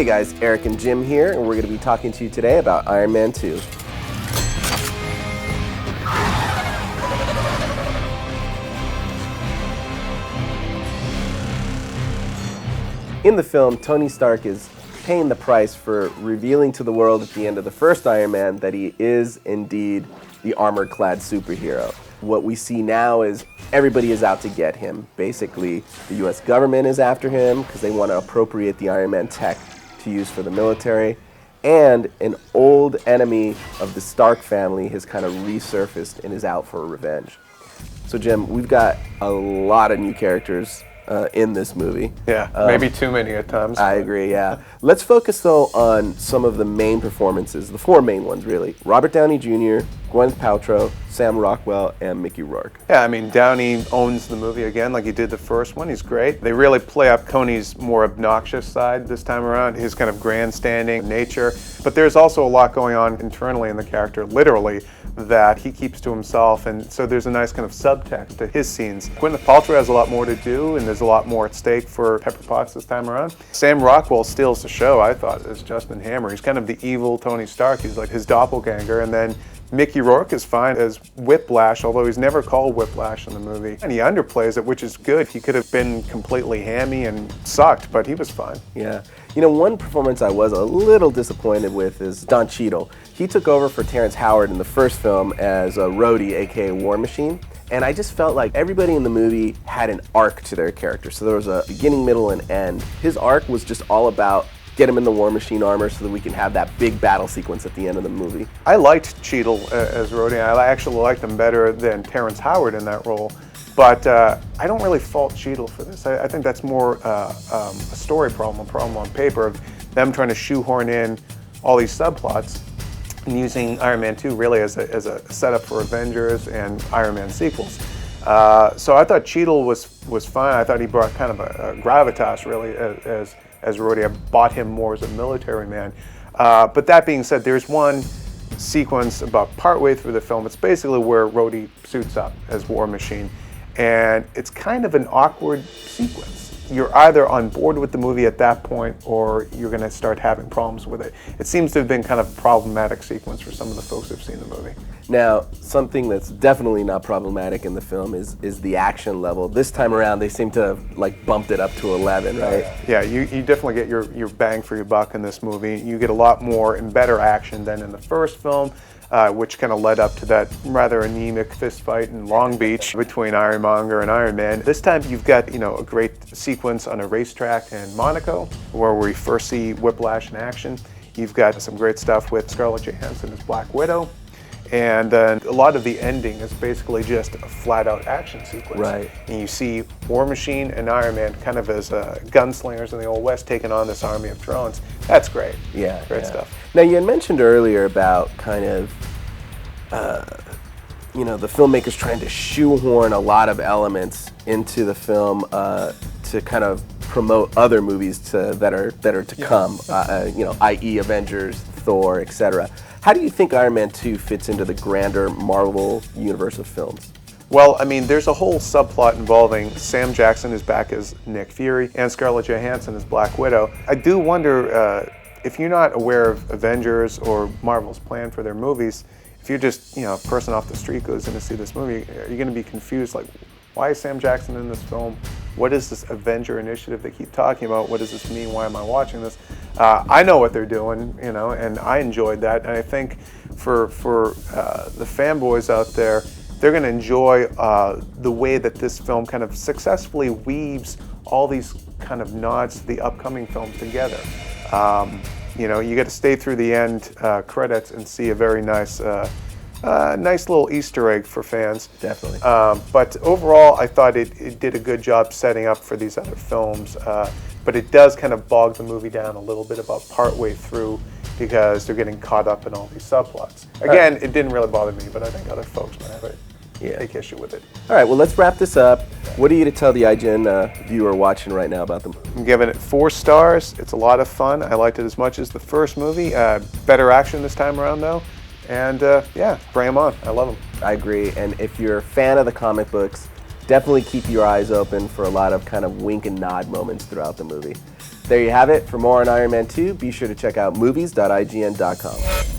Hey guys, Eric and Jim here, and we're going to be talking to you today about Iron Man 2. In the film, Tony Stark is paying the price for revealing to the world at the end of the first Iron Man that he is indeed the armor-clad superhero. What we see now is everybody is out to get him. Basically, the US government is after him because they want to appropriate the Iron Man tech to use for the military. And an old enemy of the Stark family has kind of resurfaced and is out for revenge. So Jim, we've got a lot of new characters in this movie. Yeah, maybe too many at times. I agree, yeah. Let's focus though on some of the main performances, the four main ones really. Robert Downey Jr., Gwyneth Paltrow, Sam Rockwell, and Mickey Rourke. Yeah, I mean, Downey owns the movie again like he did the first one. He's great. They really play up Tony's more obnoxious side this time around, his kind of grandstanding nature. But there's also a lot going on internally in the character, literally, that he keeps to himself, and so there's a nice kind of subtext to his scenes. Gwyneth Paltrow has a lot more to do, and there's a lot more at stake for Pepper Potts this time around. Sam Rockwell steals the show, I thought, as Justin Hammer. He's kind of the evil Tony Stark. He's like his doppelganger, and then Mickey Rourke is fine as Whiplash, although he's never called Whiplash in the movie. And he underplays it, which is good. He could have been completely hammy and sucked, but he was fine. Yeah. You know, one performance I was a little disappointed with is Don Cheadle. He took over for Terrence Howard in the first film as a Rhodey, aka War Machine. And I just felt like everybody in the movie had an arc to their character. So there was a beginning, middle, and end. His arc was just all about get him in the War Machine armor so that we can have that big battle sequence at the end of the movie. I liked Cheadle as Rhodey. I actually liked him better than Terrence Howard in that role. But I don't really fault Cheadle for this. I think that's more a story problem, a problem on paper of them trying to shoehorn in all these subplots and using Iron Man 2 really as a setup for Avengers and Iron Man sequels. So I thought Cheadle was fine. I thought he brought kind of a gravitas really as Rhodey. I bought him more as a military man. But that being said, there's one sequence about partway through the film. It's basically where Rhodey suits up as War Machine. And it's kind of an awkward sequence. You're either on board with the movie at that point or you're going to start having problems with it. It seems to have been kind of a problematic sequence for some of the folks who've seen the movie. Now, something that's definitely not problematic in the film is the action level. This time around, they seem to have like bumped it up to 11, right? Yeah, you definitely get your bang for your buck in this movie. You get a lot more and better action than in the first film. Which kind of led up to that rather anemic fist fight in Long Beach between Ironmonger and Iron Man. This time you've got, a great sequence on a racetrack in Monaco where we first see Whiplash in action. You've got some great stuff with Scarlett Johansson as Black Widow. And then a lot of the ending is basically just a flat-out action sequence. Right. And you see War Machine and Iron Man kind of as gunslingers in the Old West taking on this army of drones. That's great. Yeah. Great stuff. Now, you had mentioned earlier about kind of, the filmmakers trying to shoehorn a lot of elements into the film to kind of promote other movies that are to come, i.e. Avengers, Thor, etc. How do you think Iron Man 2 fits into the grander Marvel universe of films? Well, I mean, there's a whole subplot involving Sam Jackson is back as Nick Fury and Scarlett Johansson as Black Widow. I do wonder if you're not aware of Avengers or Marvel's plan for their movies, if you're just, a person off the street goes in to see this movie, are you going to be confused, like, why is Sam Jackson in this film? What is this Avenger initiative they keep talking about? What does this mean? Why am I watching this? I know what they're doing, and I enjoyed that. And I think for the fanboys out there, they're going to enjoy the way that this film kind of successfully weaves all these kind of nods to the upcoming films together. You get to stay through the end credits and see a very nice little Easter egg for fans. Definitely. But overall, I thought it did a good job setting up for these other films. But it does kind of bog the movie down a little bit about partway through because they're getting caught up in all these subplots. Again, it didn't really bother me, but I think other folks might have take issue with it. All right, well, let's wrap this up. What are you to tell the IGN viewer watching right now about them? I'm giving it 4 stars. It's a lot of fun. I liked it as much as the first movie. Better action this time around, though. And bring them on. I love them. I agree. And if you're a fan of the comic books, definitely keep your eyes open for a lot of kind of wink and nod moments throughout the movie. There you have it. For more on Iron Man 2, be sure to check out movies.ign.com.